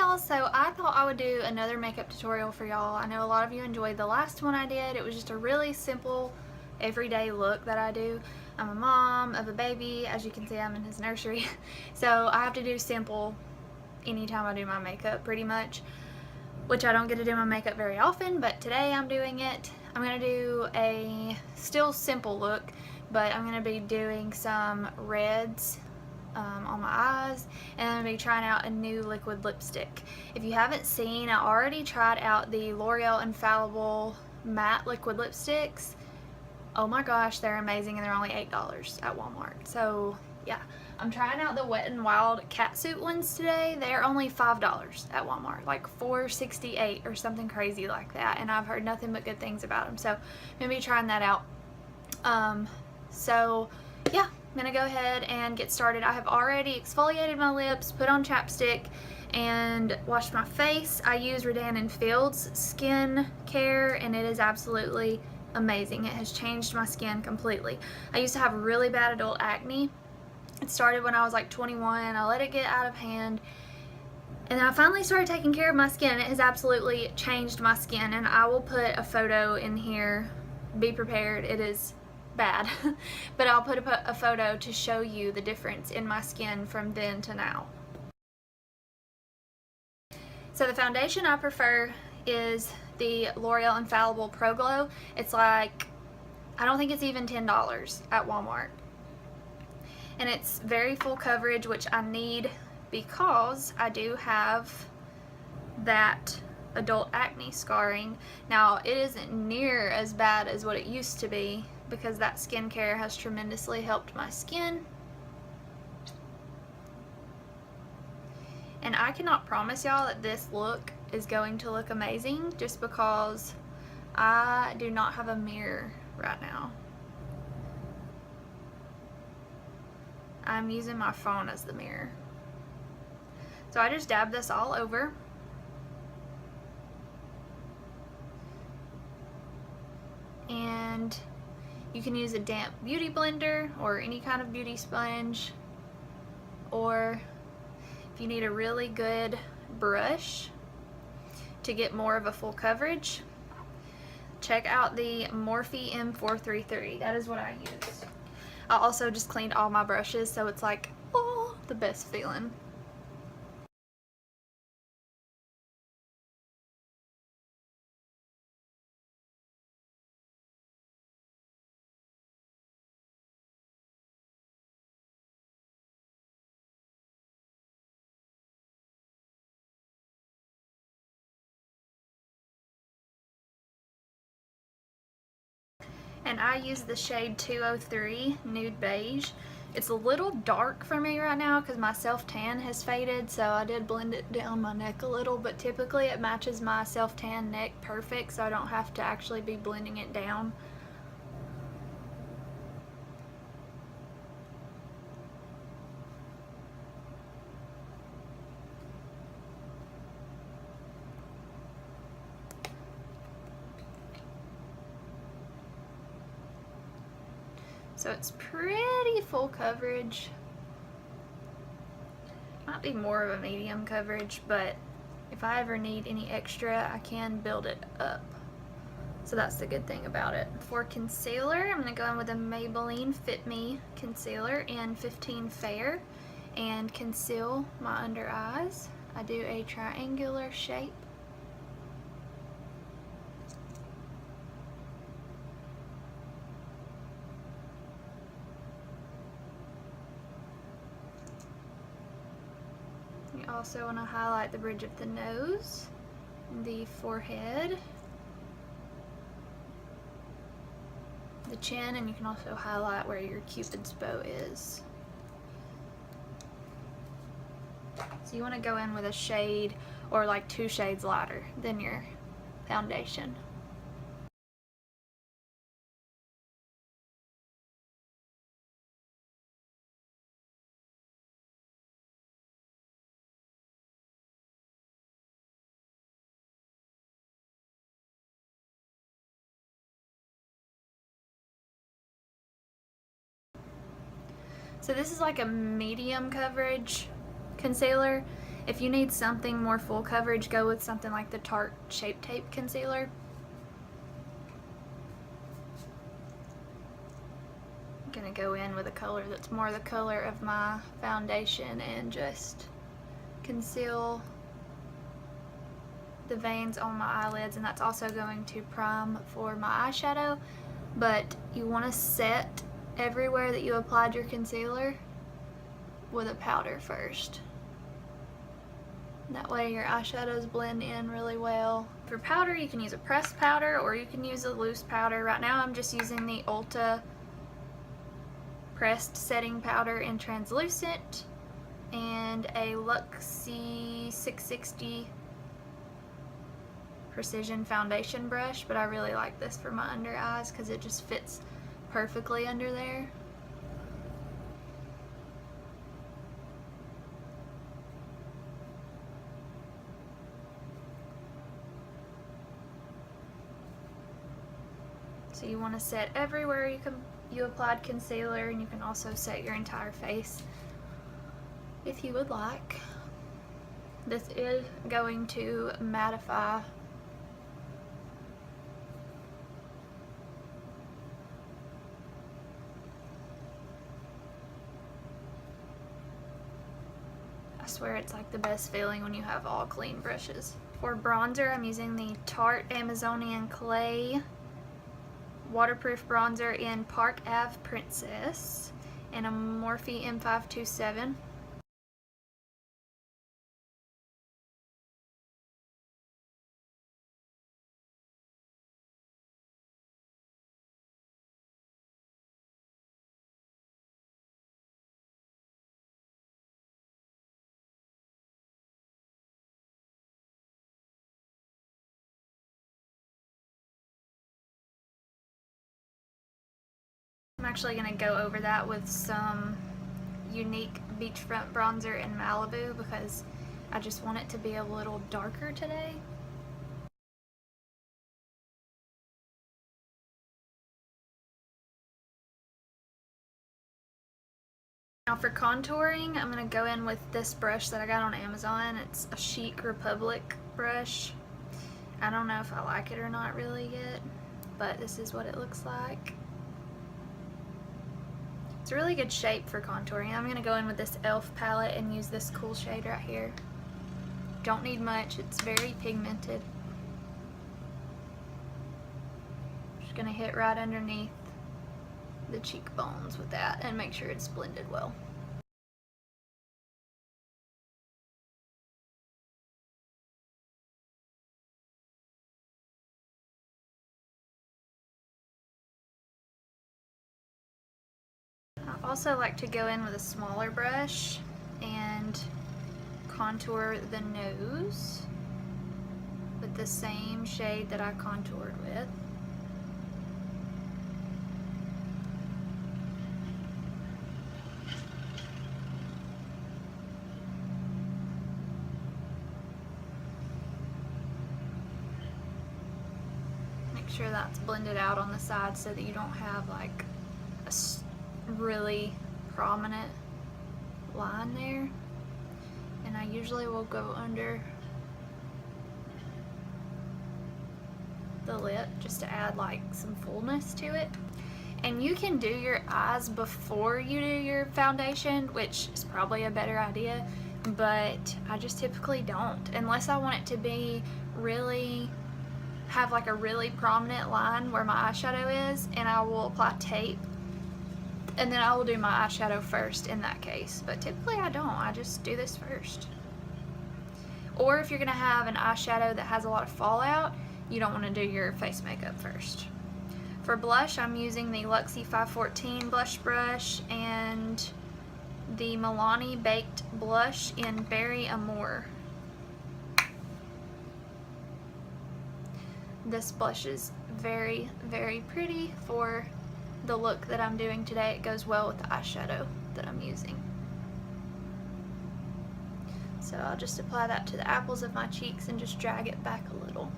y'all, so I thought I would do another makeup tutorial for y'all. I know a lot of you enjoyed the last one I did. It was just a really simple everyday look that I do. I'm a mom of a baby. As you can see, I'm in his nursery. So I have to do simple anytime I do my makeup pretty much, which I don't get to do my makeup very often, but today I'm doing it. I'm going to do a still simple look, but I'm going to be doing some reds on my eyes, and I'm going to be trying out a new liquid lipstick. If you haven't seen, I already tried out the L'Oreal Infallible matte liquid lipsticks. Oh my gosh, they're amazing, and they're only $8 at Walmart. So yeah, I'm trying out the Wet n Wild catsuit ones today. They're only $5 at Walmart, like $4.68 or something crazy like that, and I've heard nothing but good things about them, so I'm gonna be trying that out. So yeah, I'm gonna go ahead and get started. I have already exfoliated my lips, put on chapstick, and washed my face. I use RODAN and Field's skin care, and it is absolutely amazing. It has changed my skin completely. I used to have really bad adult acne. It started when I was like 21. I let it get out of hand, and then I finally started taking care of my skin, and it has absolutely changed my skin. And I will put a photo in here. Be prepared, it is bad. But I'll put a photo to show you the difference in my skin from then to now. So the foundation I prefer is the L'Oreal Infallible Pro Glow. It's like, I don't think it's even $10 at Walmart. And it's very full coverage, which I need because I do have that adult acne scarring. Now, it isn't near as bad as what it used to be because that skincare has tremendously helped my skin. And I cannot promise y'all that this look is going to look amazing just because I do not have a mirror right now. I'm using my phone as the mirror. So I just dab this all over. And you can use a damp beauty blender or any kind of beauty sponge, or if you need a really good brush to get more of a full coverage, check out the Morphe M433. That is what I use. I also just cleaned all my brushes, so it's like, oh, the best feeling. And I use the shade 203 Nude Beige. It's a little dark for me right now because my self-tan has faded, so I did blend it down my neck a little, but typically it matches my self-tan neck perfect, so I don't have to actually be blending it down. So it's pretty full coverage. Might be more of a medium coverage, but if I ever need any extra, I can build it up. So that's the good thing about it. For concealer, I'm going to go in with a Maybelline Fit Me concealer in 15 Fair and conceal my under eyes. I do a triangular shape. You also want to highlight the bridge of the nose, the forehead, the chin, and you can also highlight where your Cupid's bow is. So you want to go in with a shade or like 2 shades lighter than your foundation. So this is like a medium coverage concealer, If you need something more full coverage, go with something like the Tarte Shape Tape Concealer. I'm gonna go in with a color that's more the color of my foundation and just conceal the veins on my eyelids, and that's also going to prime for my eyeshadow. But you want to set everywhere that you applied your concealer with a powder first. That way your eyeshadows blend in really well. For powder, you can use a pressed powder or you can use a loose powder. Right now I'm just using the Ulta pressed setting powder in translucent and a Luxie 660 precision foundation brush, but I really like this for my under eyes because it just fits perfectly under there. So you want to set everywhere you applied concealer, and you can also set your entire face if you would like. This is going to mattify I swear it's like the best feeling when you have all clean brushes. For bronzer, I'm using the Tarte Amazonian Clay waterproof bronzer in Park Ave Princess and a Morphe M527. I'm actually going to go over that with some unique beachfront bronzer in Malibu because I just want it to be a little darker today. Now for contouring, I'm going to go in with this brush that I got on Amazon. It's a Chic Republic brush. I don't know if I like it or not really yet, but this is what it looks like. It's a really good shape for contouring. I'm going to go in with this e.l.f. palette and use this cool shade right here. Don't need much, it's very pigmented. Just going to hit right underneath the cheekbones with that and make sure it's blended well. I also like to go in with a smaller brush and contour the nose with the same shade that I contoured with. Make sure that's blended out on the side so that you don't have like a really prominent line there. And I usually will go under the lip just to add like some fullness to it. And you can do your eyes before you do your foundation, which is probably a better idea, but I just typically don't unless I want it to be really have like a really prominent line where my eyeshadow is, and I will apply tape and then I will do my eyeshadow first in that case. But typically I don't, I just do this first. Or if you're gonna have an eyeshadow that has a lot of fallout, you don't want to do your face makeup first. For blush, I'm using the Luxie 514 blush brush and the Milani Baked Blush in Berry Amour. This blush is very, very pretty for the look that I'm doing today. It goes well with the eyeshadow that I'm using. So I'll just apply that to the apples of my cheeks and just drag it back a little.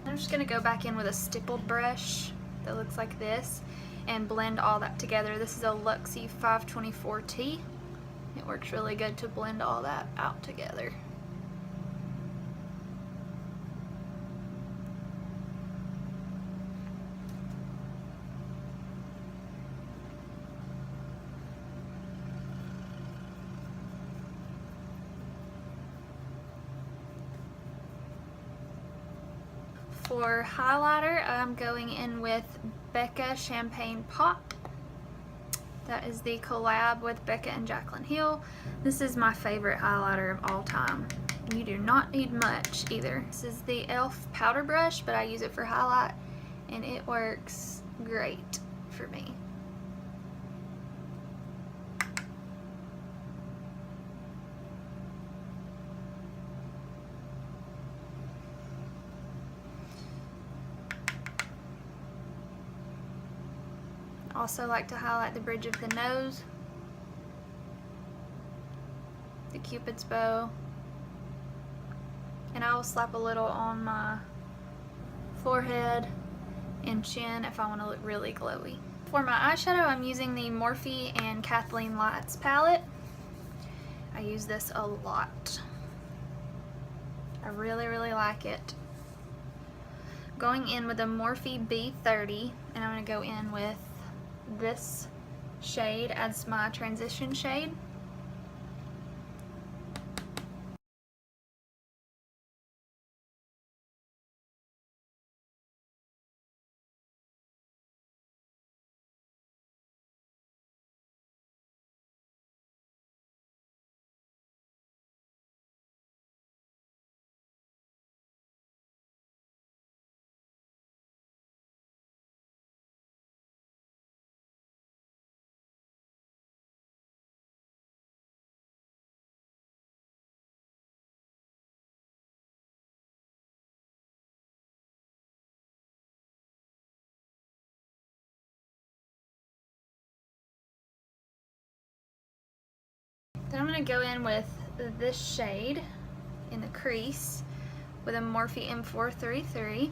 I'm just going to go back in with a stippled brush that looks like this, and blend all that together. This is a Luxie 524T. It works really good to blend all that out together. For highlighter, I'm going in with Becca Champagne Pop. That is the collab with Becca and Jaclyn Hill. This is my favorite highlighter of all time. You do not need much either. This is the e.l.f. powder brush, but I use it for highlight, and it works great for me. Also like to highlight the bridge of the nose, the Cupid's bow, and I will slap a little on my forehead and chin if I want to look really glowy. For my eyeshadow, I'm using the Morphe and Kathleen Lights palette. I use this a lot. I really, really like it. Going in with a Morphe B30, and I'm going to go in with this shade as my transition shade. Then I'm going to go in with this shade in the crease with a Morphe M433.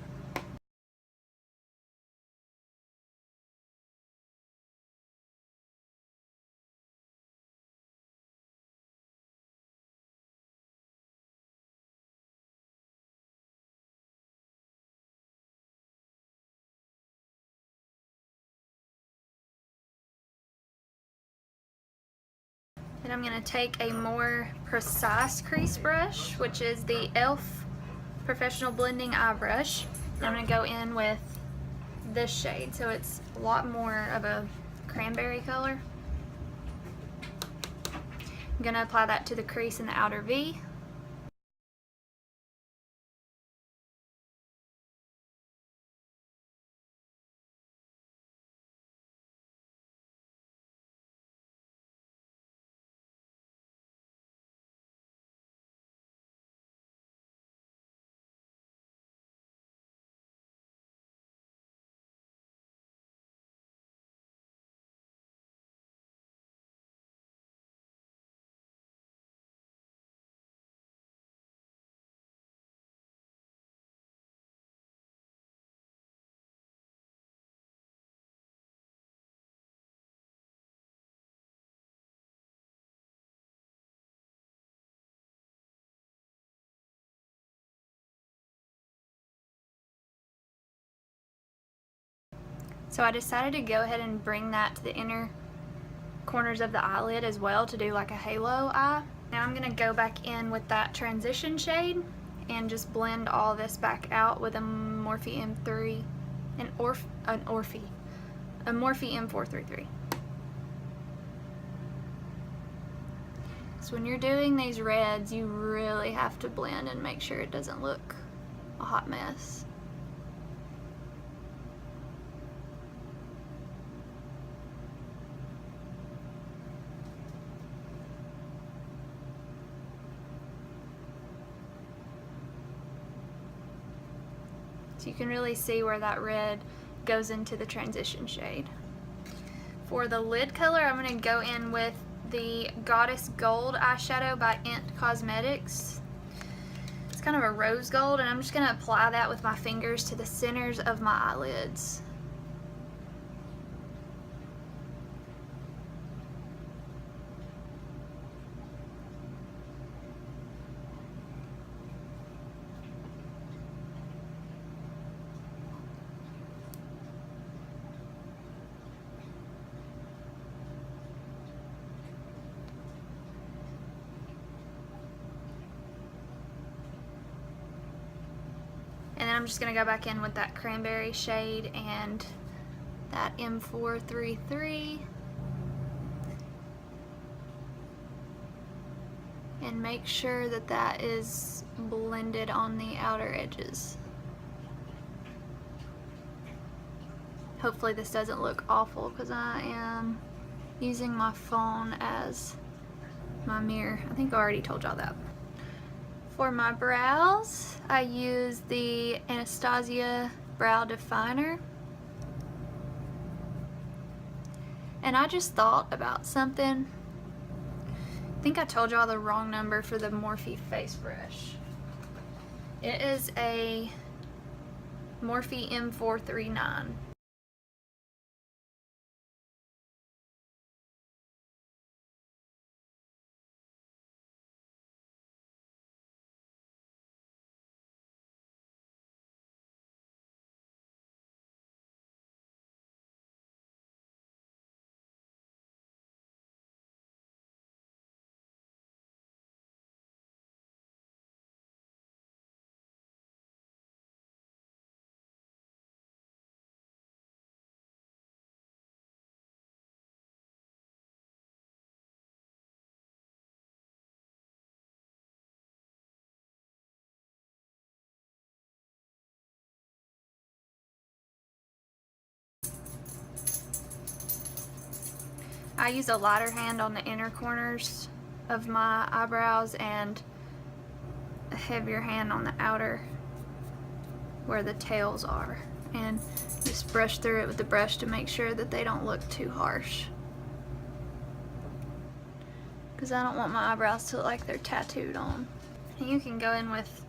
Then I'm going to take a more precise crease brush, which is the e.l.f. Professional Blending Eye Brush. I'm going to go in with this shade, so it's a lot more of a cranberry color. I'm going to apply that to the crease in the outer V. So I decided to go ahead and bring that to the inner corners of the eyelid as well to do like a halo eye. Now I'm going to go back in with that transition shade and just blend all this back out with a Morphe M3, a Morphe M433. So when you're doing these reds, you really have to blend and make sure it doesn't look a hot mess. So you can really see where that red goes into the transition shade. For the lid color, I'm going to go in with the Goddess Gold eyeshadow by Int Cosmetics. It's kind of a rose gold, and I'm just going to apply that with my fingers to the centers of my eyelids. then I'm just going to go back in with that cranberry shade and that M433 and make sure that that is blended on the outer edges. Hopefully this doesn't look awful because I am using my phone as my mirror. I think I already told y'all that. For my brows, I use the Anastasia Brow Definer. And I just thought about something. I think I told y'all the wrong number for the Morphe face brush. It is a Morphe M439. I use a lighter hand on the inner corners of my eyebrows and a heavier hand on the outer where the tails are, and just brush through it with the brush to make sure that they don't look too harsh, because I don't want my eyebrows to look like they're tattooed on. And you can go in with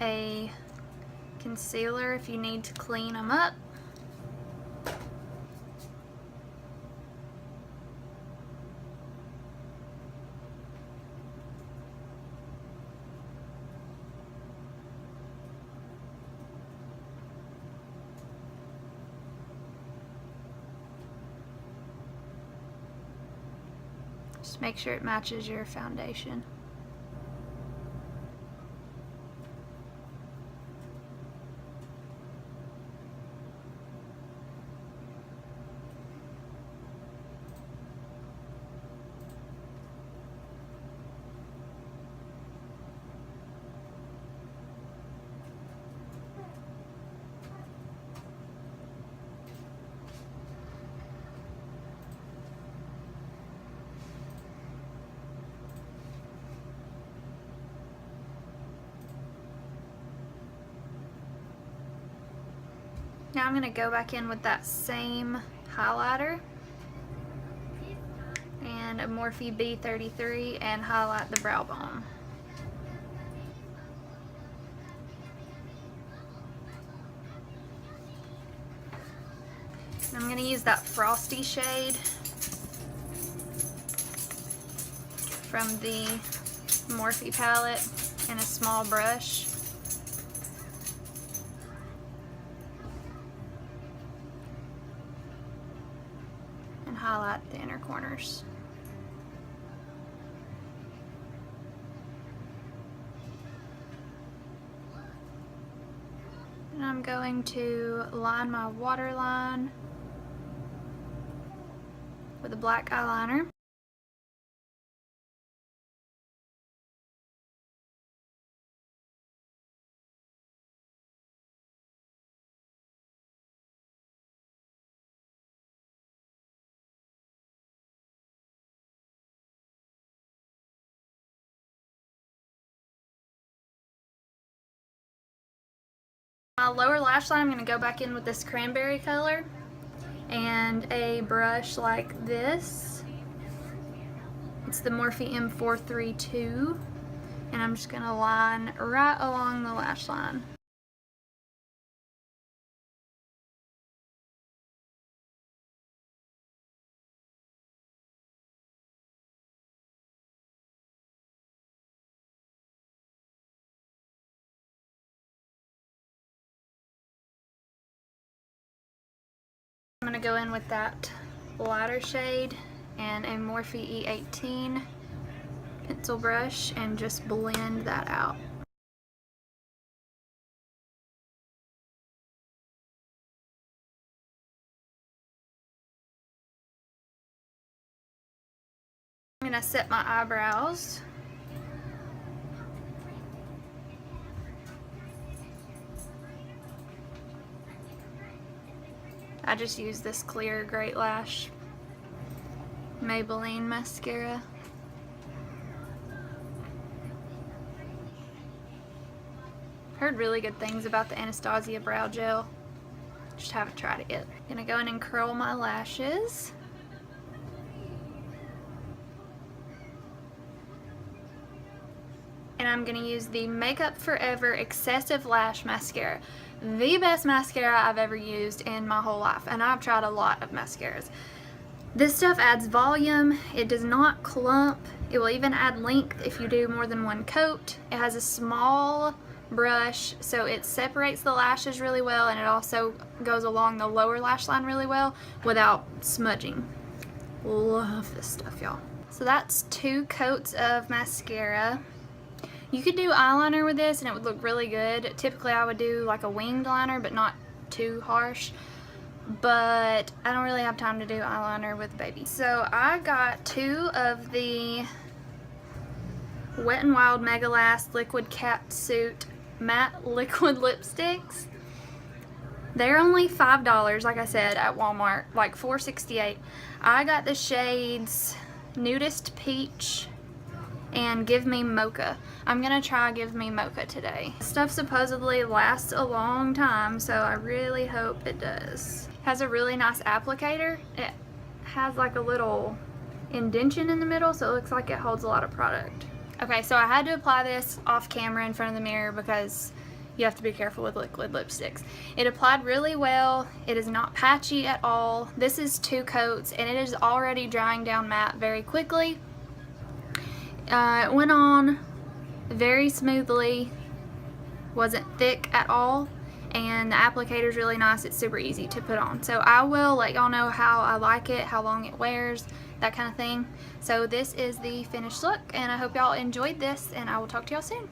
a concealer if you need to clean them up. Just make sure it matches your foundation. Now I'm going to go back in with that same highlighter and a Morphe B33 and highlight the brow bone. I'm going to use that frosty shade from the Morphe palette in a small brush. And highlight the inner corners. And I'm going to line my waterline with a black eyeliner. My lower lash line, I'm going to go back in with this cranberry color and a brush like this. It's the Morphe M432, and I'm just going to line right along the lash line. I'm going to go in with that lighter shade and a Morphe E18 pencil brush and just blend that out. gonna set my eyebrows. I just use this clear Great Lash Maybelline mascara. Heard really good things about the Anastasia brow gel. Just haven't tried it yet. Gonna go in and curl my lashes. And I'm gonna use the Makeup Forever Excessive Lash Mascara. The best mascara I've ever used in my whole life, and I've tried a lot of mascaras. This stuff adds volume, it does not clump, it will even add length if you do more than one coat. It has a small brush, so it separates the lashes really well, and it also goes along the lower lash line really well without smudging. Love this stuff, y'all. So that's 2 coats of mascara. You could do eyeliner with this and it would look really good. Typically I would do like a winged liner, but not too harsh. But I don't really have time to do eyeliner with baby. So I got 2 of the Wet n Wild Mega Last Liquid Catsuit Matte Liquid Lipsticks. They're only $5, like I said, at Walmart, like $4.68. I got the shades Nudist Peach and Give Me Mocha. I'm gonna try Give Me Mocha today. Stuff supposedly lasts a long time, so I really hope it does. Has a really nice applicator. It has like a little indentation in the middle, so it looks like it holds a lot of product. Okay, so I had to apply this off camera in front of the mirror because you have to be careful with liquid lipsticks. It applied really well. It is not patchy at all. This is 2 coats and it is already drying down matte very quickly. It went on very smoothly, wasn't thick at all, and the applicator is really nice. It's super easy to put on. So I will let y'all know how I like it, how long it wears, that kind of thing. So this is the finished look, and I hope y'all enjoyed this, and I will talk to y'all soon.